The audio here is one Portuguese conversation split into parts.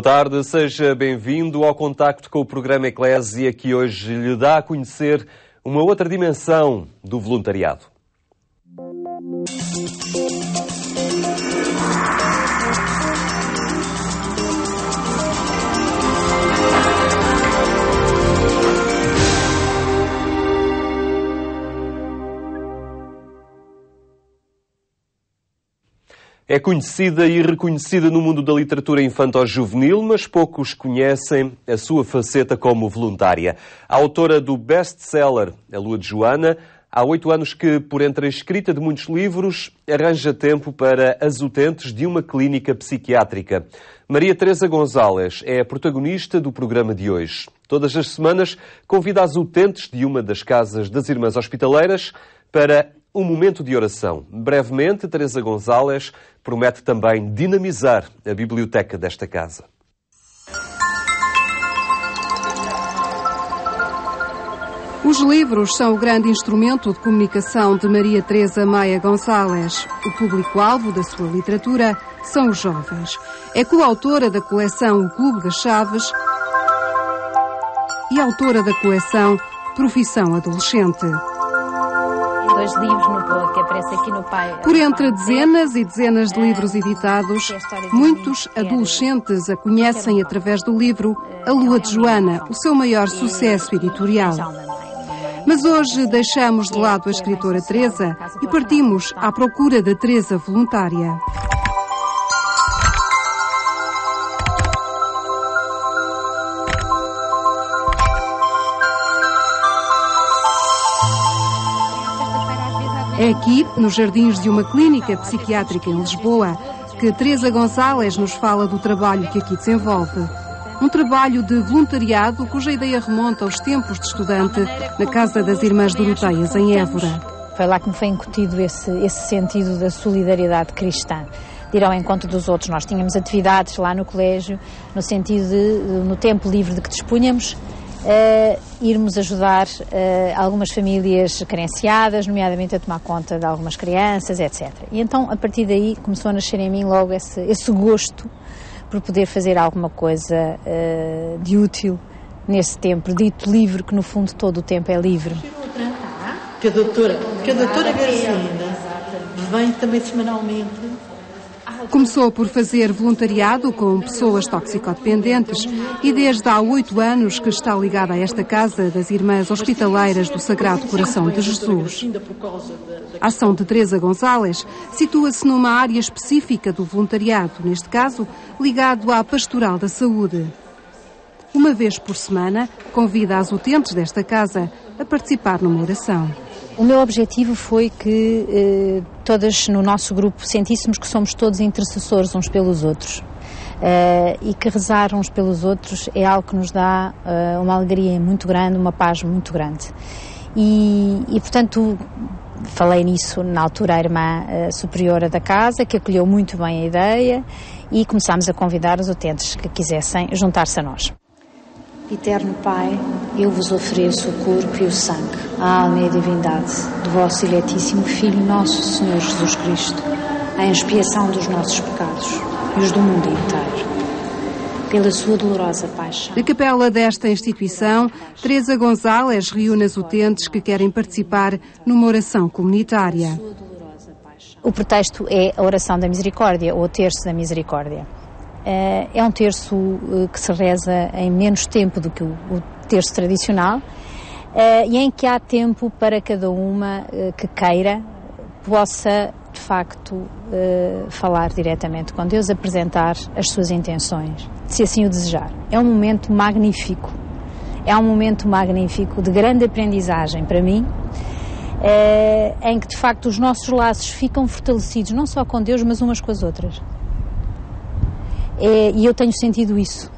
Boa tarde, seja bem-vindo ao contacto com o programa Eclésia, que hoje lhe dá a conhecer uma outra dimensão do voluntariado. É conhecida e reconhecida no mundo da literatura infanto-juvenil, mas poucos conhecem a sua faceta como voluntária. A autora do best-seller A Lua de Joana, há 8 anos que, por entre a escrita de muitos livros, arranja tempo para as utentes de uma clínica psiquiátrica. Maria Teresa Gonzalez é a protagonista do programa de hoje. Todas as semanas convida as utentes de uma das casas das Irmãs Hospitaleiras para um momento de oração. Brevemente, Teresa Gonzalez promete também dinamizar a biblioteca desta casa. Os livros são o grande instrumento de comunicação de Maria Teresa Maia Gonçalves. O público-alvo da sua literatura são os jovens. É coautora da coleção O Clube das Chaves e autora da coleção Profissão Adolescente. Dois livros que aparecem aqui no pai. Por entre dezenas e dezenas de livros editados, muitos adolescentes a conhecem através do livro A Lua de Joana, o seu maior sucesso editorial. Mas hoje deixamos de lado a escritora Teresa e partimos à procura da Teresa voluntária. É aqui, nos jardins de uma clínica psiquiátrica em Lisboa, que Teresa Gonzalez nos fala do trabalho que aqui desenvolve. Um trabalho de voluntariado cuja ideia remonta aos tempos de estudante na Casa das Irmãs Doroteias, em Évora. Foi lá que me foi incutido esse sentido da solidariedade cristã, de ir ao encontro dos outros. Nós tínhamos atividades lá no colégio, no sentido de, no tempo livre de que dispunhamos, irmos ajudar algumas famílias carenciadas, nomeadamente a tomar conta de algumas crianças, etc. E então, a partir daí, começou a nascer em mim logo esse gosto por poder fazer alguma coisa de útil nesse tempo, dito livre, que no fundo todo o tempo é livre. Que a doutora Garcinda vem também semanalmente. Começou por fazer voluntariado com pessoas toxicodependentes e desde há 8 anos que está ligada a esta casa das Irmãs Hospitaleiras do Sagrado Coração de Jesus. A ação de Teresa Gonzalez situa-se numa área específica do voluntariado, neste caso ligado à Pastoral da Saúde. Uma vez por semana, convida as utentes desta casa a participar numa oração. O meu objetivo foi que todas no nosso grupo sentíssemos que somos todos intercessores uns pelos outros e que rezar uns pelos outros é algo que nos dá uma alegria muito grande, uma paz muito grande. E portanto, falei nisso na altura à irmã superiora da casa, que acolheu muito bem a ideia, e começámos a convidar os utentes que quisessem juntar-se a nós. Eterno Pai, eu vos ofereço o corpo e o sangue, a alma e a divindade do vosso diletíssimo Filho, nosso Senhor Jesus Cristo, em expiação dos nossos pecados e os do mundo inteiro, pela sua dolorosa paixão. Na capela desta instituição, Teresa Gonzalez reúne as utentes que querem participar numa oração comunitária. O pretexto é a oração da misericórdia, ou o terço da misericórdia. É um terço que se reza em menos tempo do que o terço tradicional e em que há tempo para cada uma que queira possa, de facto, falar diretamente com Deus, apresentar as suas intenções, se assim o desejar. É um momento magnífico, de grande aprendizagem para mim, em que, de facto, os nossos laços ficam fortalecidos, não só com Deus, mas umas com as outras. E eu tenho sentido isso,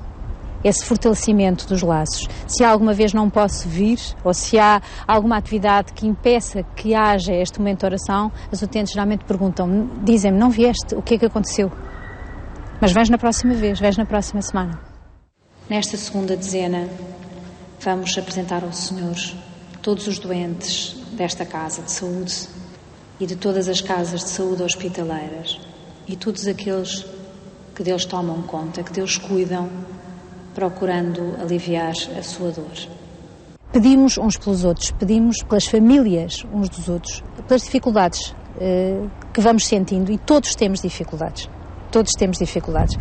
esse fortalecimento dos laços. Se alguma vez não posso vir, ou se há alguma atividade que impeça que haja este momento de oração, as utentes geralmente perguntam, dizem-me, não vieste, o que é que aconteceu? Mas vais na próxima vez, vais na próxima semana. Nesta segunda dezena, vamos apresentar ao Senhor todos os doentes desta casa de saúde e de todas as casas de saúde hospitaleiras e todos aqueles que deles tomam conta, que deles cuidam, procurando aliviar a sua dor. Pedimos uns pelos outros, pedimos pelas famílias uns dos outros, pelas dificuldades que vamos sentindo, e todos temos dificuldades. Todos temos dificuldades.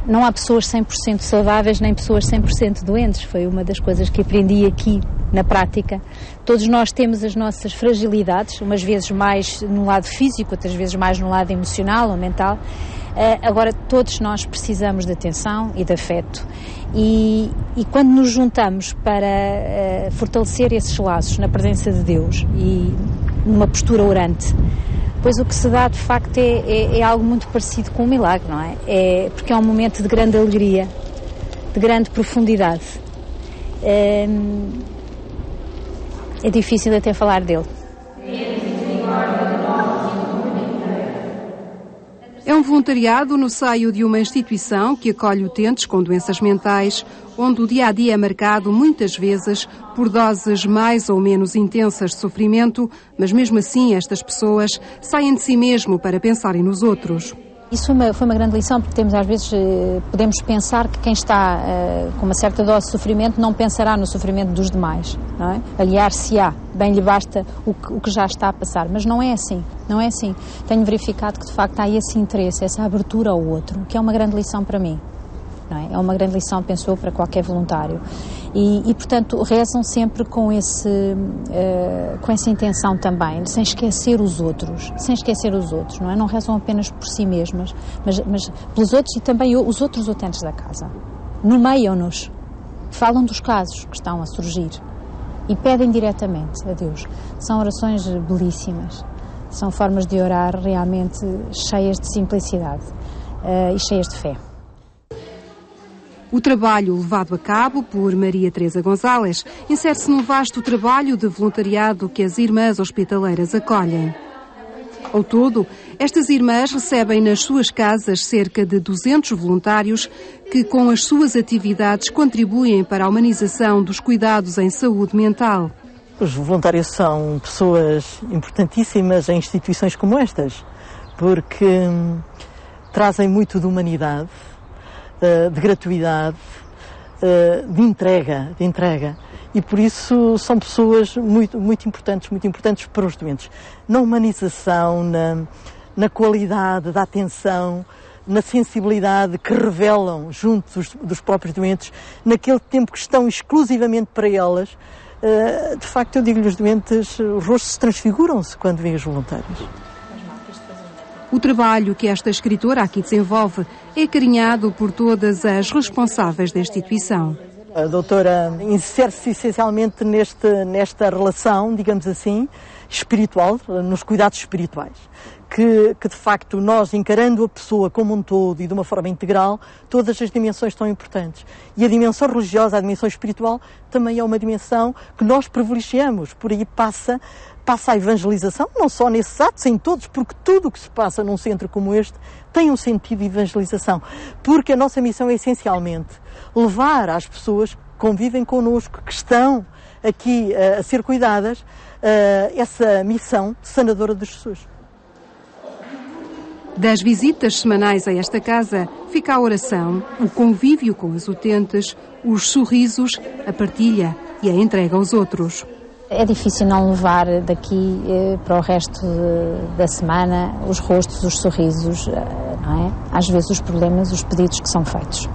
Não há pessoas 100% saudáveis, nem pessoas 100% doentes. Foi uma das coisas que aprendi aqui na prática. Todos nós temos as nossas fragilidades, umas vezes mais no lado físico, outras vezes mais no lado emocional ou mental. Agora, todos nós precisamos de atenção e de afeto. E quando nos juntamos para fortalecer esses laços na presença de Deus e numa postura orante, pois o que se dá de facto é algo muito parecido com um milagre, não é? Porque é um momento de grande alegria, de grande profundidade. É difícil até falar dele. É um voluntariado no seio de uma instituição que acolhe utentes com doenças mentais, onde o dia-a-dia é marcado muitas vezes por doses mais ou menos intensas de sofrimento, mas mesmo assim estas pessoas saem de si mesmo para pensarem nos outros. Isso foi uma grande lição, porque às vezes podemos pensar que quem está com uma certa dose de sofrimento não pensará no sofrimento dos demais, não é? Aliar-se-á, bem lhe basta o que já está a passar, mas não é assim, não é assim. Tenho verificado que de facto há esse interesse, essa abertura ao outro, que é uma grande lição para mim. Não é? É uma grande lição, penso eu, para qualquer voluntário. E portanto, rezam sempre com essa intenção também, sem esquecer os outros, não é? Não rezam apenas por si mesmas, mas pelos outros e também os outros utentes da casa. Nomeiam-nos, falam dos casos que estão a surgir e pedem diretamente a Deus. São orações belíssimas, são formas de orar realmente cheias de simplicidade e cheias de fé. O trabalho levado a cabo por Maria Teresa Gonzalez insere-se num vasto trabalho de voluntariado que as Irmãs Hospitaleiras acolhem. Ao todo, estas irmãs recebem nas suas casas cerca de 200 voluntários que, com as suas atividades, contribuem para a humanização dos cuidados em saúde mental. Os voluntários são pessoas importantíssimas em instituições como estas, porque trazem muito de humanidade, de gratuidade, de entrega. E por isso são pessoas muito importantes para os doentes. Na humanização, na qualidade da atenção, na sensibilidade que revelam junto dos próprios doentes, naquele tempo que estão exclusivamente para elas. De facto, eu digo-lhe, os doentes, os rostos transfiguram-se quando veem os voluntários. O trabalho que esta escritora aqui desenvolve é acarinhado por todas as responsáveis da instituição. A doutora insere-se essencialmente nesta relação, digamos assim, espiritual, nos cuidados espirituais. Que de facto nós, encarando a pessoa como um todo e de uma forma integral, todas as dimensões são importantes. E a dimensão religiosa, a dimensão espiritual, também é uma dimensão que nós privilegiamos. Por aí passa a evangelização, não só nesses atos, em todos, porque tudo o que se passa num centro como este tem um sentido de evangelização. Porque a nossa missão é essencialmente levar às pessoas que convivem connosco, que estão aqui a ser cuidadas, essa missão sanadora de Jesus. Das visitas semanais a esta casa fica a oração, o convívio com as utentes, os sorrisos, a partilha e a entrega aos outros. É difícil não levar daqui para o resto da semana os rostos, os sorrisos, não é? Às vezes os problemas, os pedidos que são feitos.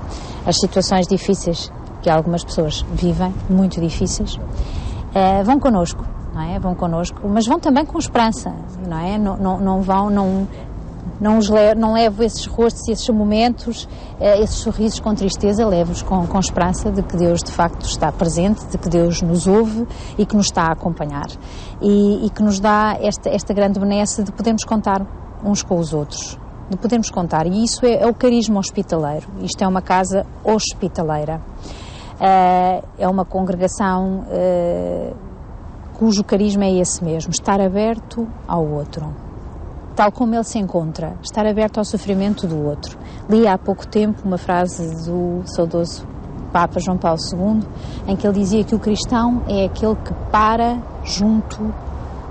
As situações difíceis que algumas pessoas vivem, muito difíceis, vão connosco, não é? Vão connosco, mas vão também com esperança, não é? Não levo esses rostos, esses momentos, esses sorrisos com tristeza, levo-os com esperança de que Deus de facto está presente, de que Deus nos ouve e que nos está a acompanhar. E que nos dá esta grande benesse de podermos contar uns com os outros, de podermos contar. E isso é o carisma hospitaleiro. Isto é uma casa hospitaleira. É uma congregação cujo carisma é esse mesmo, estar aberto ao outro. Tal como ele se encontra, estar aberto ao sofrimento do outro. Li há pouco tempo uma frase do saudoso Papa João Paulo II, em que ele dizia que o cristão é aquele que para junto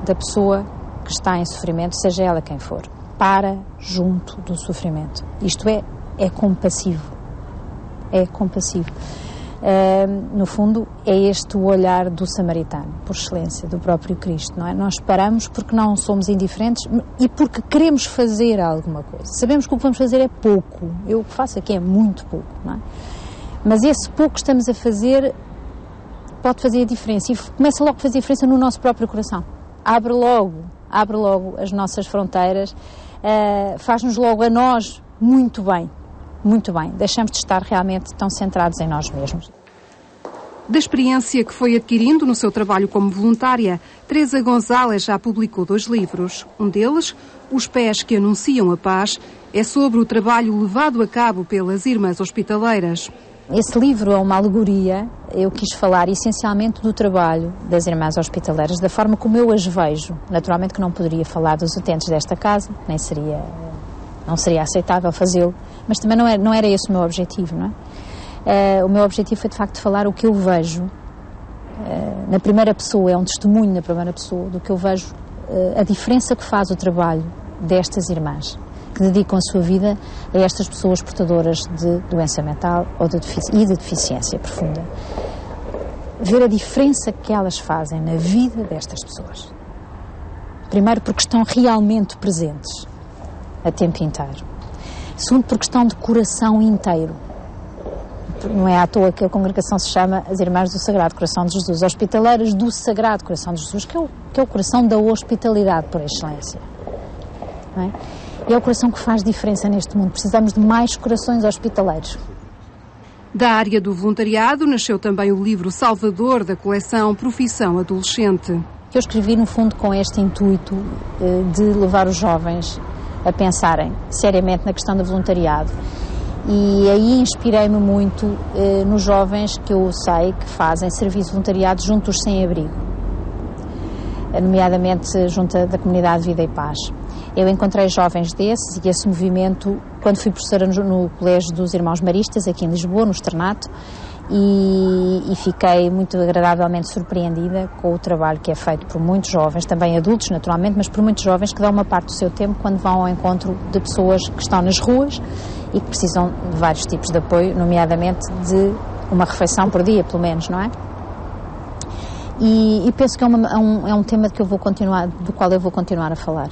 da pessoa que está em sofrimento, seja ela quem for. para junto do sofrimento. Isto é compassivo. É compassivo. No fundo, é este o olhar do samaritano, por excelência, do próprio Cristo, não é? Nós paramos porque não somos indiferentes e porque queremos fazer alguma coisa. Sabemos que o que vamos fazer é pouco. Eu o que faço aqui é muito pouco, não é? Mas esse pouco que estamos a fazer pode fazer a diferença e começa logo a fazer a diferença no nosso próprio coração. Abre logo as nossas fronteiras, faz-nos logo a nós muito bem. Muito bem, deixamos de estar realmente tão centrados em nós mesmos. Da experiência que foi adquirindo no seu trabalho como voluntária, Teresa Gonzalez já publicou 2 livros. Um deles, Os Pés que Anunciam a Paz, é sobre o trabalho levado a cabo pelas Irmãs Hospitaleiras. Esse livro é uma alegoria. Eu quis falar essencialmente do trabalho das Irmãs Hospitaleiras, da forma como eu as vejo. Naturalmente que não poderia falar dos utentes desta casa, não seria aceitável fazê-lo, mas também não era esse o meu objetivo, não é? O meu objetivo foi de facto falar o que eu vejo na primeira pessoa, é um testemunho na primeira pessoa do que eu vejo, a diferença que faz o trabalho destas irmãs, que dedicam a sua vida a estas pessoas portadoras de doença mental e de deficiência profunda. Ver a diferença que elas fazem na vida destas pessoas. Primeiro porque estão realmente presentes a tempo inteiro. Segundo, porque estão de coração inteiro. Não é à toa que a congregação se chama as Irmãs do Sagrado Coração de Jesus, Hospitaleiras do Sagrado Coração de Jesus, que é o coração da hospitalidade por excelência. Não é? É o coração que faz diferença neste mundo. Precisamos de mais corações hospitaleiros. Da área do voluntariado nasceu também o livro Salvador, da coleção Profissão Adolescente. Eu escrevi, no fundo, com este intuito de levar os jovens a pensarem seriamente na questão do voluntariado. E aí inspirei-me muito nos jovens que eu sei que fazem serviço voluntariado junto dos sem-abrigo, nomeadamente junto da comunidade Vida e Paz. Eu encontrei jovens desses e esse movimento quando fui professora no Colégio dos Irmãos Maristas, aqui em Lisboa, no Externato, e fiquei muito agradavelmente surpreendida com o trabalho que é feito por muitos jovens, também adultos naturalmente, mas por muitos jovens que dão uma parte do seu tempo quando vão ao encontro de pessoas que estão nas ruas e que precisam de vários tipos de apoio, nomeadamente de uma refeição por dia, pelo menos, não é? E penso que é um tema do qual eu vou continuar a falar.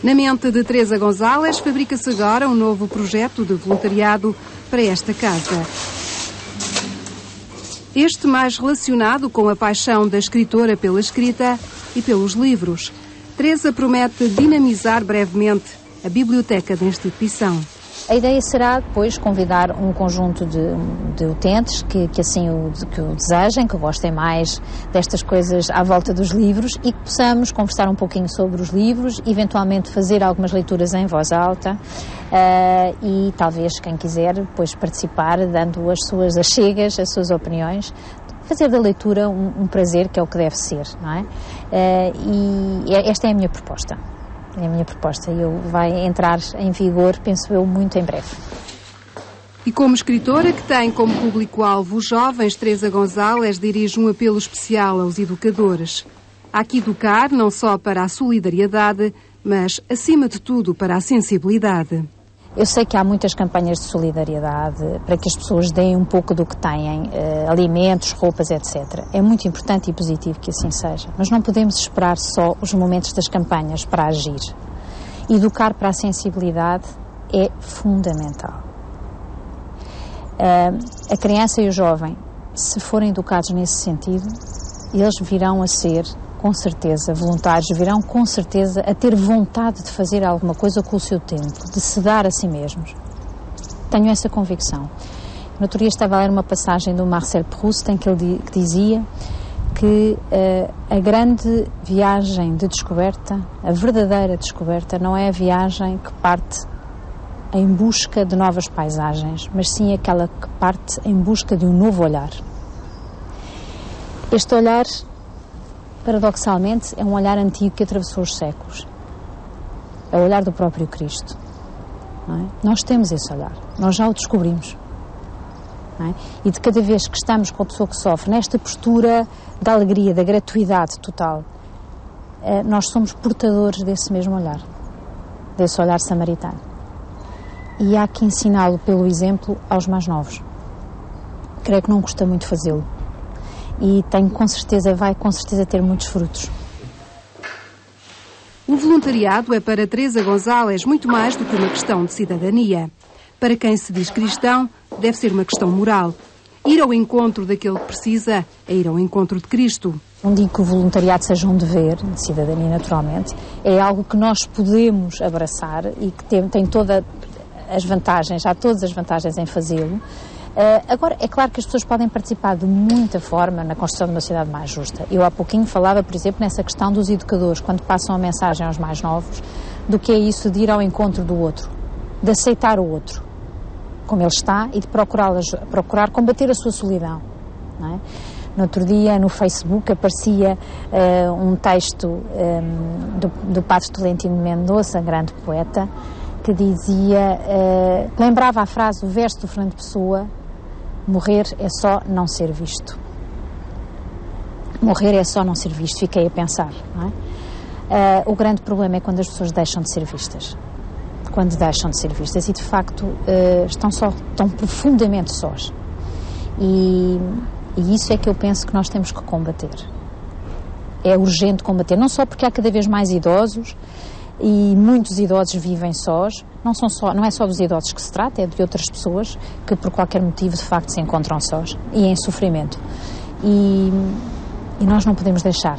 Na mente de Teresa Gonzalez fabrica-se agora um novo projeto de voluntariado para esta casa. Este mais relacionado com a paixão da escritora pela escrita e pelos livros. Teresa promete dinamizar brevemente a biblioteca da instituição. A ideia será depois convidar um conjunto de utentes que assim o desejem, que gostem mais destas coisas à volta dos livros e que possamos conversar um pouquinho sobre os livros, eventualmente fazer algumas leituras em voz alta e talvez quem quiser depois participar dando as suas achegas, as suas opiniões, fazer da leitura um prazer que é o que deve ser, não é? E esta é a minha proposta. É a minha proposta e vai entrar em vigor, penso eu, muito em breve. E como escritora que tem como público-alvo os jovens, Teresa Gonzalez dirige um apelo especial aos educadores. Há que educar não só para a solidariedade, mas, acima de tudo, para a sensibilidade. Eu sei que há muitas campanhas de solidariedade para que as pessoas deem um pouco do que têm, alimentos, roupas, etc. É muito importante e positivo que assim seja, mas não podemos esperar só os momentos das campanhas para agir. Educar para a sensibilidade é fundamental. A criança e o jovem, se forem educados nesse sentido, eles virão a ser, com certeza, voluntários, virão com certeza a ter vontade de fazer alguma coisa com o seu tempo, de se dar a si mesmos. Tenho essa convicção. No outro dia estava a ler uma passagem do Marcel Proust em que ele dizia que a grande viagem de descoberta, a verdadeira descoberta, não é a viagem que parte em busca de novas paisagens, mas sim aquela que parte em busca de um novo olhar. Este olhar, paradoxalmente, é um olhar antigo que atravessou os séculos. É o olhar do próprio Cristo. Não é? Nós temos esse olhar. Nós já o descobrimos. não é? E de cada vez que estamos com a pessoa que sofre, nesta postura da alegria, da gratuidade total, nós somos portadores desse mesmo olhar, desse olhar samaritano. E há que ensiná-lo pelo exemplo aos mais novos. Creio que não custa muito fazê-lo. E tenho com certeza, vai com certeza ter muitos frutos. O voluntariado é para Teresa Gonzalez muito mais do que uma questão de cidadania. Para quem se diz cristão, deve ser uma questão moral. Ir ao encontro daquele que precisa é ir ao encontro de Cristo. Não digo que o voluntariado seja um dever, de cidadania naturalmente, é algo que nós podemos abraçar e que tem todas as vantagens, há todas as vantagens em fazê-lo. Agora, é claro que as pessoas podem participar de muita forma na construção de uma sociedade mais justa. Eu há pouquinho falava, por exemplo, nessa questão dos educadores, quando passam a mensagem aos mais novos, do que é isso de ir ao encontro do outro, de aceitar o outro, como ele está, e de procurar combater a sua solidão, não é? No outro dia, no Facebook, aparecia um texto do Padre Tolentino Mendonça, grande poeta, que dizia, lembrava a frase, o verso do Fernando Pessoa: morrer é só não ser visto. Morrer é só não ser visto, fiquei a pensar, não é? O grande problema é quando as pessoas deixam de ser vistas. Quando deixam de ser vistas e, de facto, estão profundamente sós. E isso é que eu penso que nós temos que combater. É urgente combater, não só porque há cada vez mais idosos e muitos idosos vivem sós, não é só dos idosos que se trata, é de outras pessoas que por qualquer motivo de facto se encontram sós e em sofrimento. E nós não podemos deixar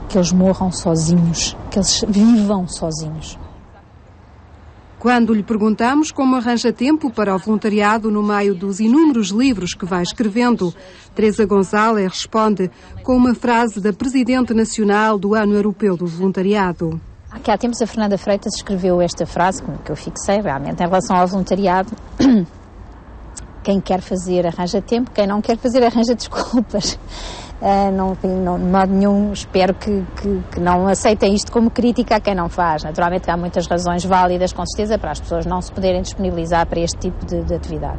que eles morram sozinhos, que eles vivam sozinhos. Quando lhe perguntamos como arranja tempo para o voluntariado no meio dos inúmeros livros que vai escrevendo, Teresa Gonzalez responde com uma frase da Presidente Nacional do Ano Europeu do Voluntariado. Aqui há tempos a Fernanda Freitas escreveu esta frase, que eu fixei realmente, em relação ao voluntariado. Quem quer fazer arranja tempo, quem não quer fazer arranja desculpas. Não, de modo nenhum, espero que não aceitem isto como crítica a quem não faz. Naturalmente há muitas razões válidas, com certeza, para as pessoas não se poderem disponibilizar para este tipo de atividade.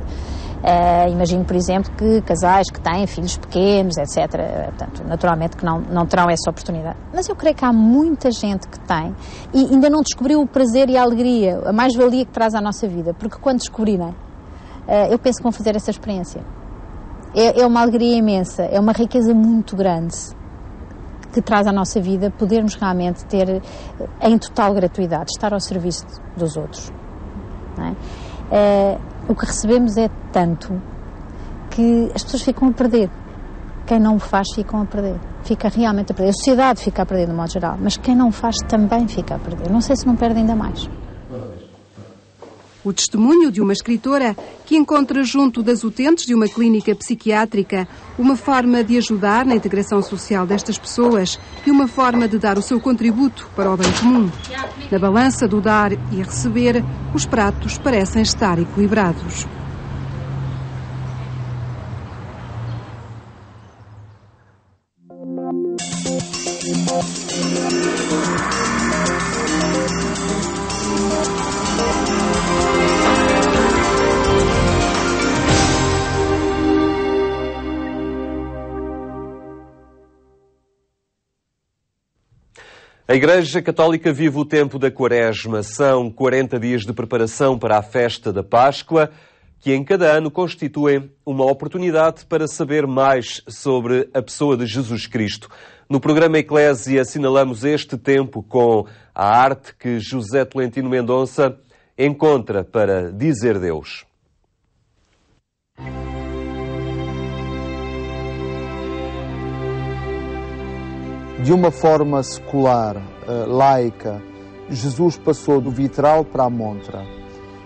Imagino, por exemplo, que casais que têm filhos pequenos, etc., portanto, naturalmente que não terão essa oportunidade. Mas eu creio que há muita gente que tem e ainda não descobriu o prazer e a alegria, a mais-valia que traz à nossa vida, porque quando descobrirem, eu penso que vão fazer essa experiência. É uma alegria imensa, é uma riqueza muito grande que traz à nossa vida podermos realmente ter em total gratuidade, estar ao serviço dos outros. Não é? O que recebemos é tanto que as pessoas ficam a perder. Quem não o faz ficam a perder. Fica realmente a perder. A sociedade fica a perder, de modo geral, mas quem não o faz também fica a perder. Não sei se não perde ainda mais. O testemunho de uma escritora que encontra junto das utentes de uma clínica psiquiátrica uma forma de ajudar na integração social destas pessoas e uma forma de dar o seu contributo para o bem comum. Na balança do dar e receber, os pratos parecem estar equilibrados. A Igreja Católica vive o tempo da Quaresma. São 40 dias de preparação para a festa da Páscoa, que em cada ano constituem uma oportunidade para saber mais sobre a pessoa de Jesus Cristo. No programa Eclésia assinalamos este tempo com a arte que José Tolentino Mendonça encontra para dizer Deus. De uma forma secular, laica, Jesus passou do vitral para a montra.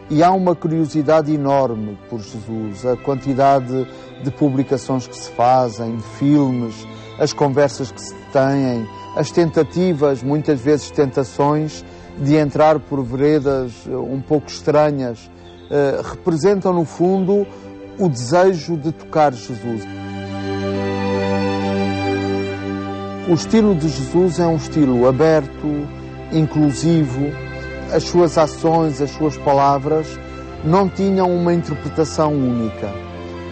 E há uma curiosidade enorme por Jesus, a quantidade de publicações que se fazem, de filmes, as conversas que se têm, as tentativas, muitas vezes tentações, de entrar por veredas um pouco estranhas, representam no fundo o desejo de tocar Jesus. O estilo de Jesus é um estilo aberto, inclusivo. As suas ações, as suas palavras não tinham uma interpretação única.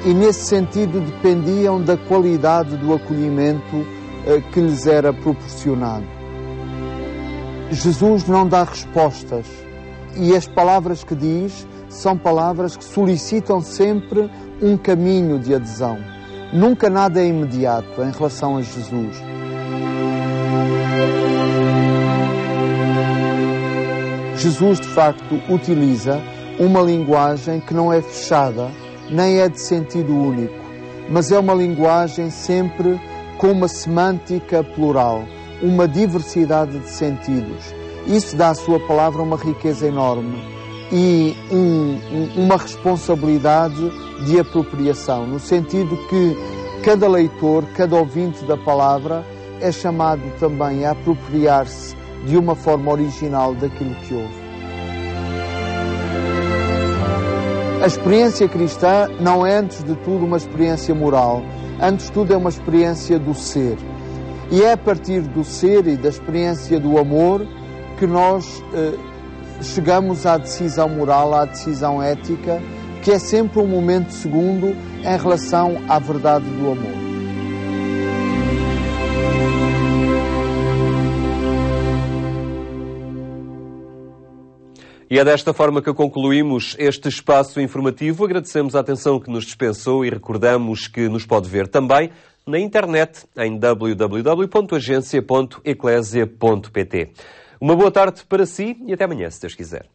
e nesse sentido dependiam da qualidade do acolhimento que lhes era proporcionado. Jesus não dá respostas e as palavras que diz são palavras que solicitam sempre um caminho de adesão. Nunca nada é imediato em relação a Jesus. Jesus, de facto, utiliza uma linguagem que não é fechada, nem é de sentido único, mas é uma linguagem sempre com uma semântica plural, uma diversidade de sentidos. Isso dá à sua palavra uma riqueza enorme e uma responsabilidade de apropriação, no sentido que cada leitor, cada ouvinte da palavra é chamado também a apropriar-se de uma forma original daquilo que ouve. A experiência cristã não é, antes de tudo, uma experiência moral. Antes de tudo, é uma experiência do ser. E é a partir do ser e da experiência do amor que nós chegamos à decisão moral, à decisão ética, que é sempre um momento segundo em relação à verdade do amor. E é desta forma que concluímos este espaço informativo. Agradecemos a atenção que nos dispensou e recordamos que nos pode ver também na internet em www.agencia.eclesia.pt. Uma boa tarde para si e até amanhã, se Deus quiser.